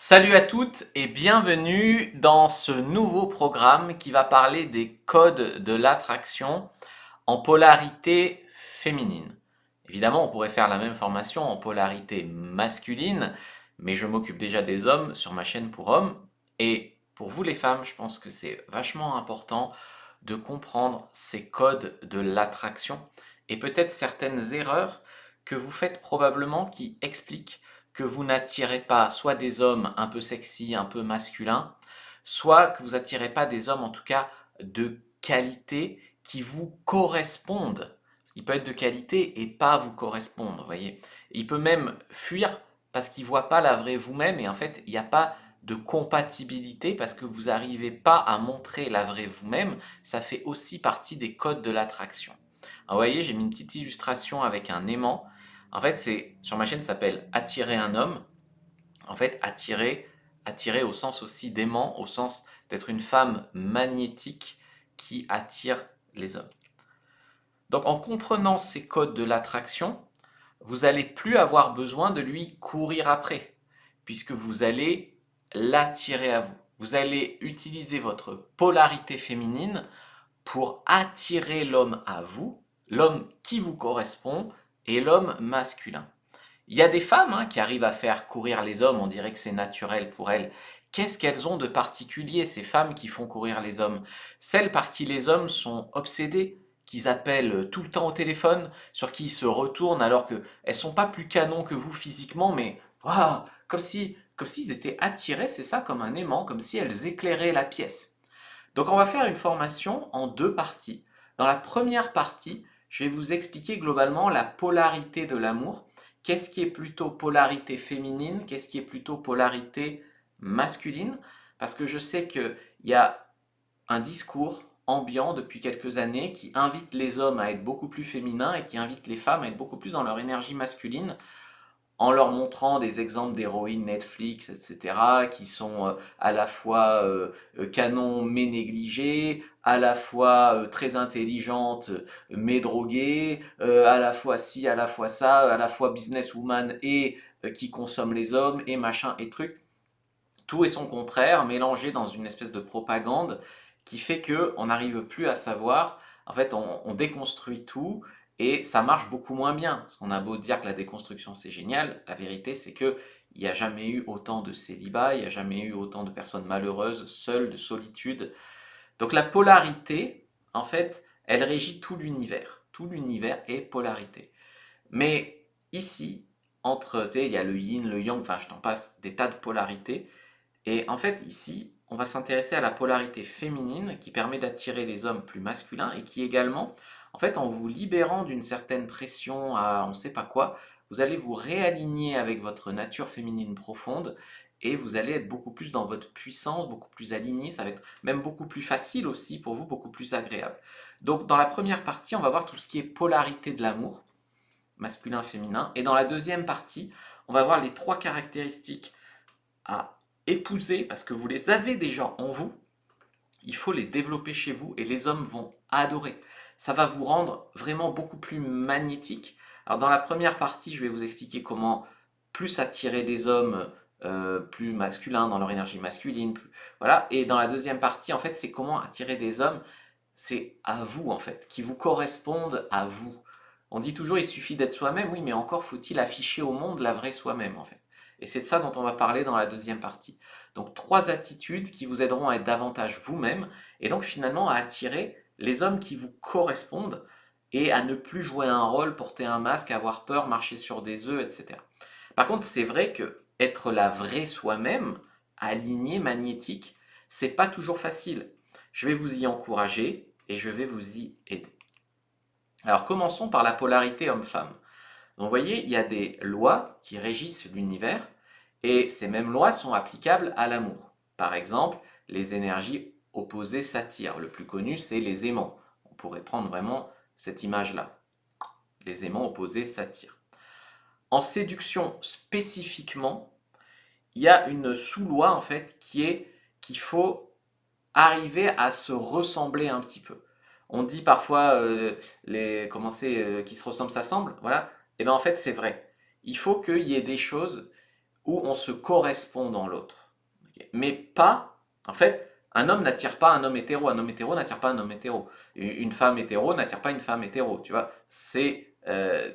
Salut à toutes et bienvenue dans ce nouveau programme qui va parler des codes de l'attraction en polarité féminine. Évidemment, on pourrait faire la même formation en polarité masculine, mais je m'occupe déjà des hommes sur ma chaîne pour hommes. Et pour vous les femmes, je pense que c'est vachement important de comprendre ces codes de l'attraction et peut-être certaines erreurs que vous faites probablement qui expliquent que vous n'attirez pas soit des hommes un peu sexy, un peu masculins, soit que vous n'attirez pas des hommes en tout cas de qualité qui vous correspondent. Il peut être de qualité et pas vous correspondre, vous voyez. Il peut même fuir parce qu'il ne voit pas la vraie vous-même et en fait, il n'y a pas de compatibilité parce que vous n'arrivez pas à montrer la vraie vous-même. Ça fait aussi partie des codes de l'attraction. Vous voyez, j'ai mis une petite illustration avec un aimant. En fait, c'est sur ma chaîne, ça s'appelle attirer un homme. En fait, attirer au sens aussi d'aimant, au sens d'être une femme magnétique qui attire les hommes. Donc en comprenant ces codes de l'attraction, vous n'allez plus avoir besoin de lui courir après, puisque vous allez l'attirer à vous. Vous allez utiliser votre polarité féminine pour attirer l'homme à vous, l'homme qui vous correspond et l'homme masculin. Il y a des femmes qui arrivent à faire courir les hommes, on dirait que c'est naturel pour elles. Qu'est-ce qu'elles ont de particulier, ces femmes qui font courir les hommes? Celles par qui les hommes sont obsédés, qu'ils appellent tout le temps au téléphone, sur qui ils se retournent alors qu'elles ne sont pas plus canons que vous physiquement, mais waouh, comme s'ils étaient attirés, c'est ça, comme un aimant, comme si elles éclairaient la pièce. Donc on va faire une formation en deux parties. Dans la première partie, je vais vous expliquer globalement la polarité de l'amour. Qu'est-ce qui est plutôt polarité féminine, qu'est-ce qui est plutôt polarité masculine. Parce que je sais qu'il y a un discours ambiant depuis quelques années qui invite les hommes à être beaucoup plus féminins et qui invite les femmes à être beaucoup plus dans leur énergie masculine en leur montrant des exemples d'héroïnes Netflix, etc., qui sont à la fois canon mais négligées, à la fois très intelligentes mais droguées, à la fois ci, à la fois ça, à la fois businesswoman et qui consomme les hommes et machin et truc. Tout et son contraire mélangé dans une espèce de propagande qui fait que on n'arrive plus à savoir. En fait, on déconstruit tout et ça marche beaucoup moins bien. Parce qu'on a beau dire que la déconstruction c'est génial, la vérité c'est que il n'y a jamais eu autant de célibat, il n'y a jamais eu autant de personnes malheureuses, seules, de solitude. Donc la polarité, en fait, elle régit tout l'univers. Tout l'univers est polarité. Mais ici, entre, tu sais, il y a le yin, le yang, enfin je t'en passe, des tas de polarités. Et en fait, ici, on va s'intéresser à la polarité féminine qui permet d'attirer les hommes plus masculins et qui également, en fait, en vous libérant d'une certaine pression à on ne sait pas quoi, vous allez vous réaligner avec votre nature féminine profonde et vous allez être beaucoup plus dans votre puissance, beaucoup plus aligné, ça va être même beaucoup plus facile aussi pour vous, beaucoup plus agréable. Donc dans la première partie, on va voir tout ce qui est polarité de l'amour, masculin, féminin, et dans la deuxième partie, on va voir les trois caractéristiques à épouser parce que vous les avez déjà en vous, il faut les développer chez vous et les hommes vont adorer. Ça va vous rendre vraiment beaucoup plus magnétique. Alors dans la première partie, je vais vous expliquer comment plus attirer des hommes plus masculins dans leur énergie masculine. Voilà. Et dans la deuxième partie, en fait, c'est comment attirer des hommes, c'est à vous en fait, qui vous correspondent à vous. On dit toujours il suffit d'être soi-même, oui, mais encore faut-il afficher au monde la vraie soi-même en fait. Et c'est de ça dont on va parler dans la deuxième partie. Donc trois attitudes qui vous aideront à être davantage vous-même et donc finalement à attirer les hommes qui vous correspondent et à ne plus jouer un rôle, porter un masque, avoir peur, marcher sur des œufs, etc. Par contre, c'est vrai que être la vraie soi-même, aligné, magnétique, c'est pas toujours facile. Je vais vous y encourager et je vais vous y aider. Alors commençons par la polarité homme-femme. Donc vous voyez, il y a des lois qui régissent l'univers et ces mêmes lois sont applicables à l'amour. Par exemple, les énergies opposées s'attirent. Le plus connu, c'est les aimants. On pourrait prendre vraiment cette image-là. Les aimants opposés s'attirent. En séduction spécifiquement, il y a une sous-loi en fait qui est qu'il faut arriver à se ressembler un petit peu. On dit parfois comment c'est qui se ressemblent s'assemblent, voilà. Et bien en fait c'est vrai. Il faut qu'il y ait des choses. où on se correspond dans l'autre. Okay. Mais pas, en fait, un homme n'attire pas un homme hétéro n'attire pas un homme hétéro, une femme hétéro n'attire pas une femme hétéro, tu vois.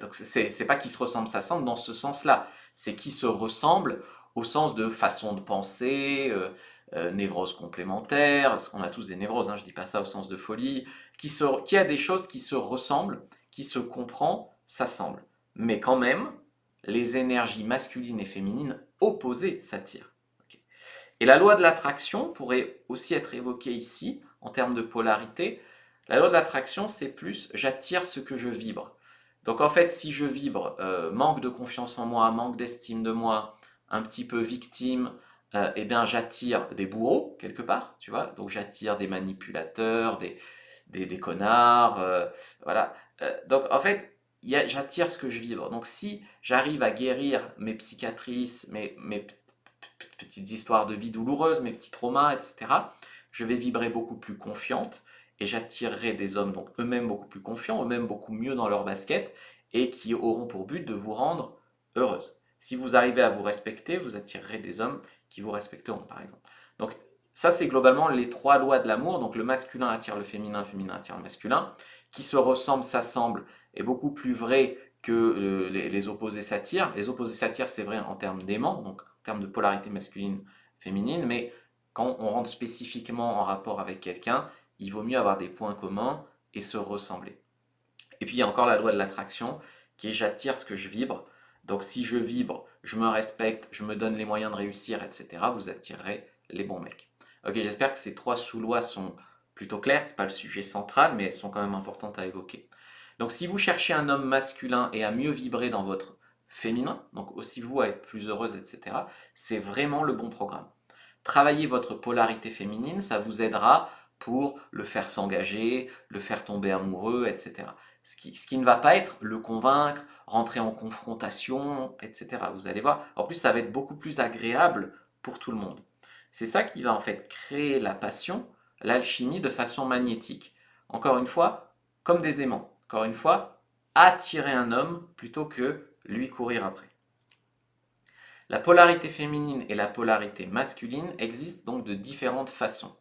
Donc c'est pas qu'ils se ressemblent, ça semble dans ce sens-là, c'est qu'ils se ressemblent au sens de façon de penser, névrose complémentaire, parce qu'on a tous des névroses, hein, je dis pas ça au sens de folie, qui a des choses qui se ressemblent, qui se comprend, s'assemblent. Mais quand même, les énergies masculines et féminines opposées s'attirent. Okay. Et la loi de l'attraction pourrait aussi être évoquée ici, en termes de polarité. La loi de l'attraction, c'est plus j'attire ce que je vibre. Donc en fait, si je vibre manque de confiance en moi, manque d'estime de moi, un petit peu victime, eh bien j'attire des bourreaux quelque part, tu vois. Donc j'attire des manipulateurs, des connards, voilà. Donc en fait, j'attire ce que je vibre. Donc si j'arrive à guérir mes psychiatrices, mes petites histoires de vie douloureuses, mes petits traumas, etc., je vais vibrer beaucoup plus confiante et j'attirerai des hommes donc eux-mêmes beaucoup plus confiants, eux-mêmes beaucoup mieux dans leur basket et qui auront pour but de vous rendre heureuse. Si vous arrivez à vous respecter, vous attirerez des hommes qui vous respecteront, par exemple. Donc ça, c'est globalement les trois lois de l'amour. Donc le masculin attire le féminin attire le masculin. Qui se ressemble, s'assemble, est beaucoup plus vrai que les opposés s'attirent. Les opposés s'attirent, c'est vrai en termes d'aimant, donc en termes de polarité masculine-féminine, mais quand on rentre spécifiquement en rapport avec quelqu'un, il vaut mieux avoir des points communs et se ressembler. Et puis il y a encore la loi de l'attraction, qui est j'attire ce que je vibre. Donc si je vibre, je me respecte, je me donne les moyens de réussir, etc., vous attirerez les bons mecs. Ok, j'espère que ces trois sous-lois sont plutôt claires, c'est pas le sujet central, mais elles sont quand même importantes à évoquer. Donc si vous cherchez un homme masculin et à mieux vibrer dans votre féminin, donc aussi vous à être plus heureuse, etc., c'est vraiment le bon programme. Travaillez votre polarité féminine, ça vous aidera pour le faire s'engager, le faire tomber amoureux, etc. Ce qui ne va pas être le convaincre, rentrer en confrontation, etc. Vous allez voir, en plus ça va être beaucoup plus agréable pour tout le monde. C'est ça qui va en fait créer la passion, l'alchimie de façon magnétique. Encore une fois, comme des aimants. Encore une fois, attirer un homme plutôt que lui courir après. La polarité féminine et la polarité masculine existent donc de différentes façons.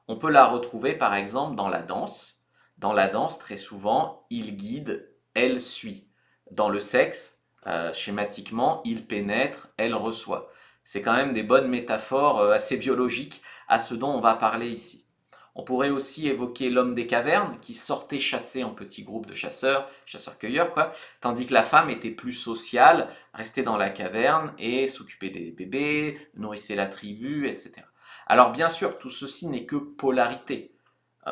On peut la retrouver par exemple dans la danse. Dans la danse, très souvent, il guide, elle suit. Dans le sexe, schématiquement, il pénètre, elle reçoit. C'est quand même des bonnes métaphores assez biologiques à ce dont on va parler ici. On pourrait aussi évoquer l'homme des cavernes qui sortait chasser en petits groupes de chasseurs, chasseurs-cueilleurs quoi, tandis que la femme était plus sociale, restait dans la caverne et s'occupait des bébés, nourrissait la tribu, etc. Alors bien sûr, tout ceci n'est que polarité.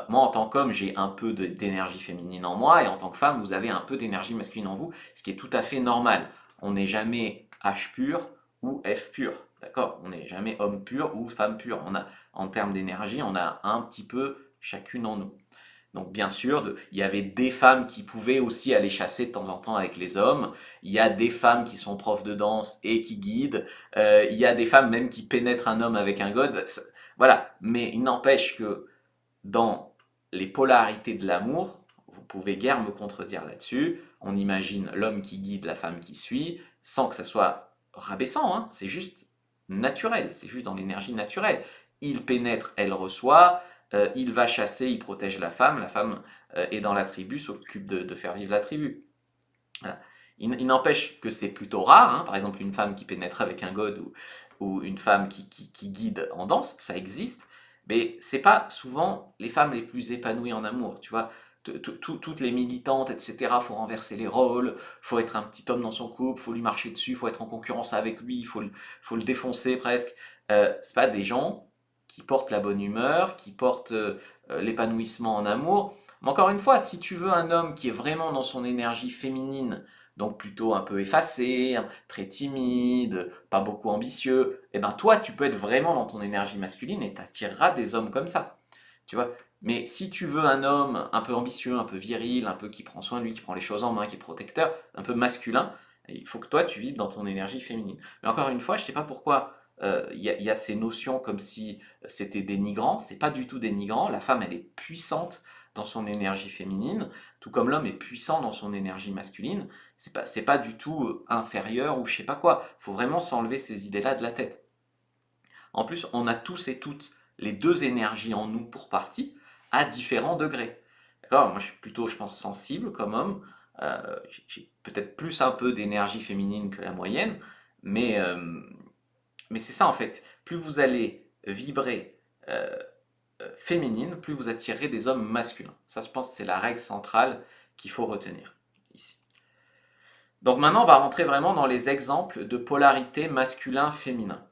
Moi, en tant qu'homme, j'ai un peu d'énergie féminine en moi, et en tant que femme, vous avez un peu d'énergie masculine en vous, ce qui est tout à fait normal. On n'est jamais H pur ou F pur, d'accord? On n'est jamais homme pur ou femme pure. En termes d'énergie, on a un petit peu chacune en nous. Donc bien sûr, il y avait des femmes qui pouvaient aussi aller chasser de temps en temps avec les hommes. Il y a des femmes qui sont profs de danse et qui guident. Il y a des femmes même qui pénètrent un homme avec un god. Voilà. Mais il n'empêche que dans les polarités de l'amour, vous pouvez guère me contredire là-dessus. On imagine l'homme qui guide, la femme qui suit, sans que ça soit rabaissant, hein. C'est juste naturel, c'est juste dans l'énergie naturelle. Il pénètre, elle reçoit, il va chasser, il protège la femme est dans la tribu, s'occupe de faire vivre la tribu. Voilà. Il n'empêche que c'est plutôt rare, hein. Par exemple une femme qui pénètre avec un god ou une femme qui guide en danse, ça existe, mais c'est pas souvent les femmes les plus épanouies en amour, tu vois. Toutes les militantes, etc., faut renverser les rôles, faut être un petit homme dans son couple, faut lui marcher dessus, faut être en concurrence avec lui, faut le défoncer presque. C'est pas des gens qui portent la bonne humeur, qui portent l'épanouissement en amour. Mais encore une fois, si tu veux un homme qui est vraiment dans son énergie féminine, donc plutôt un peu effacé, très timide, pas beaucoup ambitieux, eh ben toi, tu peux être vraiment dans ton énergie masculine et t'attireras des hommes comme ça. Tu vois? Mais si tu veux un homme un peu ambitieux, un peu viril, un peu qui prend soin de lui, qui prend les choses en main, qui est protecteur, un peu masculin, il faut que toi, tu vives dans ton énergie féminine. Mais encore une fois, je ne sais pas pourquoi y a ces notions comme si c'était dénigrant. C'est pas du tout dénigrant. La femme, elle est puissante dans son énergie féminine, tout comme l'homme est puissant dans son énergie masculine. c'est pas du tout inférieur ou je sais pas quoi. Il faut vraiment s'enlever ces idées-là de la tête. En plus, on a tous et toutes les deux énergies en nous pour partie à différents degrés. D'accord? Moi, je suis plutôt, je pense, sensible comme homme. J'ai peut-être plus un peu d'énergie féminine que la moyenne, mais, euh, mais c'est ça en fait. Plus vous allez vibrer euh, féminine, plus vous attirerez des hommes masculins. Ça, je pense, c'est la règle centrale qu'il faut retenir ici. Donc maintenant, on va rentrer vraiment dans les exemples de polarité masculin-féminin.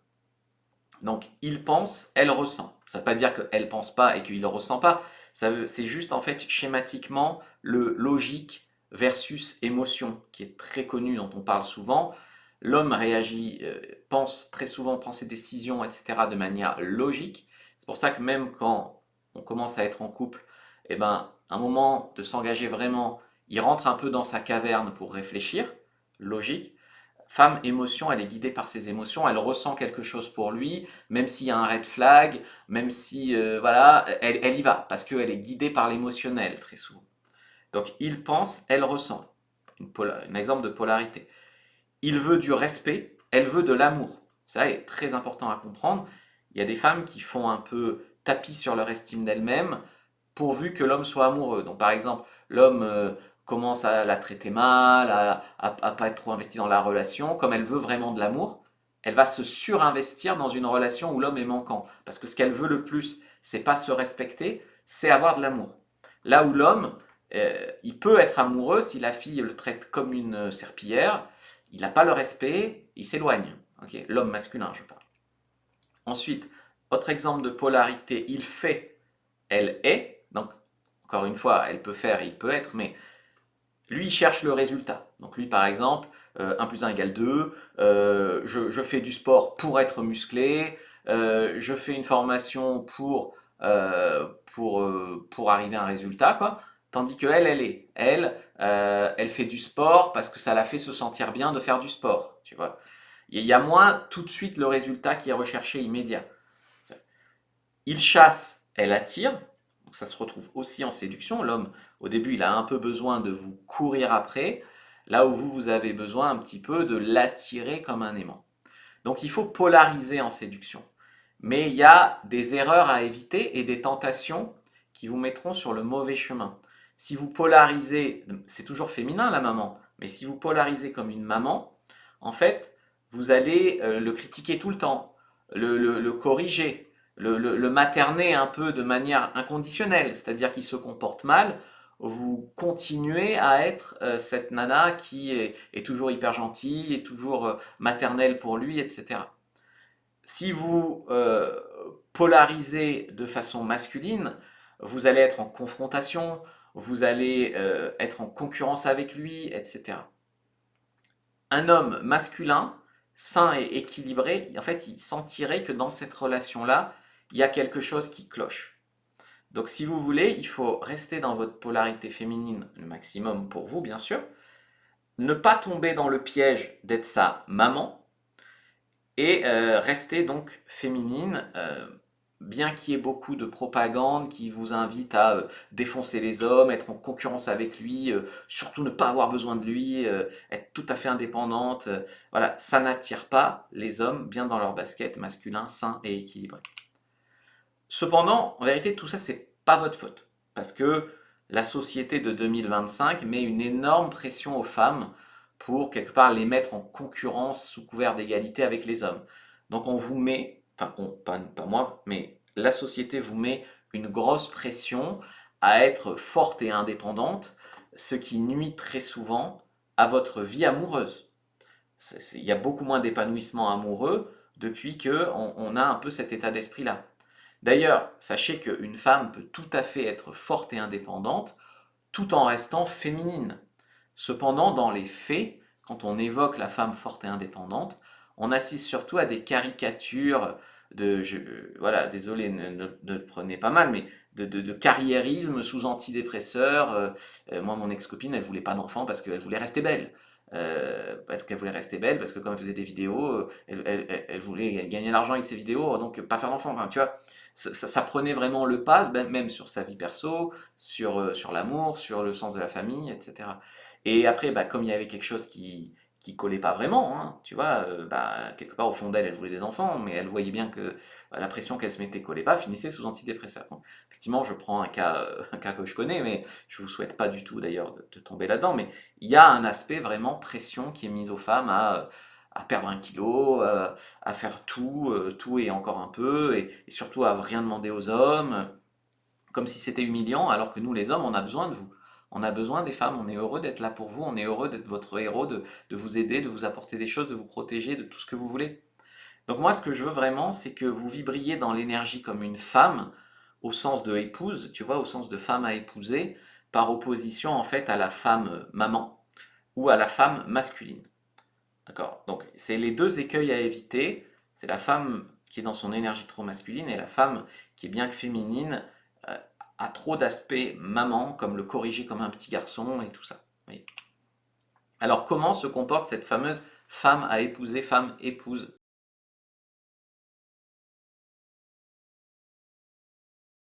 Donc, il pense, elle ressent. Ça ne veut pas dire qu'elle pense pas et qu'il ne ressent pas. C'est juste en fait schématiquement le logique versus émotion, qui est très connu, dont on parle souvent. L'homme réagit, pense très souvent, prend ses décisions, etc. de manière logique. C'est pour ça que même quand on commence à être en couple, eh ben, un moment de s'engager vraiment, il rentre un peu dans sa caverne pour réfléchir, logique. Femme, émotion, elle est guidée par ses émotions, elle ressent quelque chose pour lui, même s'il y a un red flag, même si, voilà, elle y va, parce qu'elle est guidée par l'émotionnel, très souvent. Donc, il pense, elle ressent. Un exemple de polarité. Il veut du respect, elle veut de l'amour. Ça est très important à comprendre. Il y a des femmes qui font un peu tapis sur leur estime d'elles-mêmes, pourvu que l'homme soit amoureux. Donc par exemple, l'homme commence à la traiter mal, à pas être trop investi dans la relation, comme elle veut vraiment de l'amour, elle va se surinvestir dans une relation où l'homme est manquant. Parce que ce qu'elle veut le plus, c'est pas se respecter, c'est avoir de l'amour. Là où l'homme, il peut être amoureux si la fille le traite comme une serpillière, il n'a pas le respect, il s'éloigne. Okay, l'homme masculin, je parle. Ensuite, autre exemple de polarité, il fait, elle est. Donc, encore une fois, elle peut faire, il peut être, mais lui, il cherche le résultat. Donc lui, par exemple, 1 plus 1 égale 2, je fais du sport pour être musclé, je fais une formation pour arriver à un résultat, quoi. Tandis que elle fait du sport parce que ça la fait se sentir bien de faire du sport, tu vois. Il y a moins tout de suite le résultat qui est recherché immédiat. Il chasse, elle attire. Donc ça se retrouve aussi en séduction. L'homme, au début, il a un peu besoin de vous courir après, là où vous avez besoin un petit peu de l'attirer comme un aimant. Donc il faut polariser en séduction. Mais il y a des erreurs à éviter et des tentations qui vous mettront sur le mauvais chemin. Si vous polarisez, c'est toujours féminin la maman, mais si vous polarisez comme une maman, en fait, vous allez le critiquer tout le temps, le corriger, le materner un peu de manière inconditionnelle, c'est-à-dire qu'il se comporte mal, vous continuez à être cette nana qui est toujours hyper gentille, est toujours maternelle pour lui, etc. Si vous polarisez de façon masculine, vous allez être en confrontation, vous allez être en concurrence avec lui, etc. Un homme masculin, sain et équilibré, en fait, il sentirait que dans cette relation-là, il y a quelque chose qui cloche. Donc si vous voulez, il faut rester dans votre polarité féminine le maximum pour vous, bien sûr. Ne pas tomber dans le piège d'être sa maman, et rester donc féminine, bien qu'il y ait beaucoup de propagande qui vous invite à défoncer les hommes, être en concurrence avec lui, surtout ne pas avoir besoin de lui, être tout à fait indépendante. Voilà, ça n'attire pas les hommes bien dans leur basket masculin, sain et équilibré. Cependant, en vérité, tout ça, c'est pas votre faute. Parce que la société de 2025 met une énorme pression aux femmes pour, quelque part, les mettre en concurrence sous couvert d'égalité avec les hommes. Donc on vous met, enfin, pas moi, mais la société vous met une grosse pression à être forte et indépendante, ce qui nuit très souvent à votre vie amoureuse. Il y a beaucoup moins d'épanouissement amoureux depuis qu'on a un peu cet état d'esprit-là. D'ailleurs, sachez qu'une femme peut tout à fait être forte et indépendante tout en restant féminine. Cependant, dans les faits, quand on évoque la femme forte et indépendante, on assiste surtout à des caricatures voilà, désolé, ne le prenez pas mal, mais de carriérisme sous antidépresseurs. Moi, mon ex-copine, elle voulait pas d'enfant parce qu'elle voulait rester belle. Parce qu'elle voulait rester belle, parce que comme elle faisait des vidéos, elle voulait gagner l'argent avec ses vidéos, donc pas faire d'enfant. Enfin, tu vois, ça prenait vraiment le pas, même sur sa vie perso, sur l'amour, sur le sens de la famille, etc. Et après, bah, comme il y avait quelque chose qui collait pas vraiment, hein, tu vois, bah, quelque part au fond d'elle, elle voulait des enfants, mais elle voyait bien que bah, la pression qu'elle se mettait collait pas, finissait sous antidépresseur. Donc, effectivement, je prends un cas, un cas que je connais, mais je vous souhaite pas du tout d'ailleurs de tomber là-dedans, mais il y a un aspect vraiment pression qui est mise aux femmes à perdre 1 kilo, à faire tout, tout et encore un peu, et surtout à rien demander aux hommes, comme si c'était humiliant, alors que nous, les hommes, on a besoin de vous. On a besoin des femmes, on est heureux d'être là pour vous, on est heureux d'être votre héros, de vous aider, de vous apporter des choses, de vous protéger, de tout ce que vous voulez. Donc moi, ce que je veux vraiment, c'est que vous vibriez dans l'énergie comme une femme, au sens de épouse, tu vois, au sens de femme à épouser, par opposition en fait à la femme maman ou à la femme masculine. D'accord? Donc c'est les deux écueils à éviter. C'est la femme qui est dans son énergie trop masculine et la femme qui est bien que féminine euh, a trop d'aspects maman, comme le corriger comme un petit garçon et tout ça. Oui. Alors comment se comporte cette fameuse femme à épouser, femme épouse?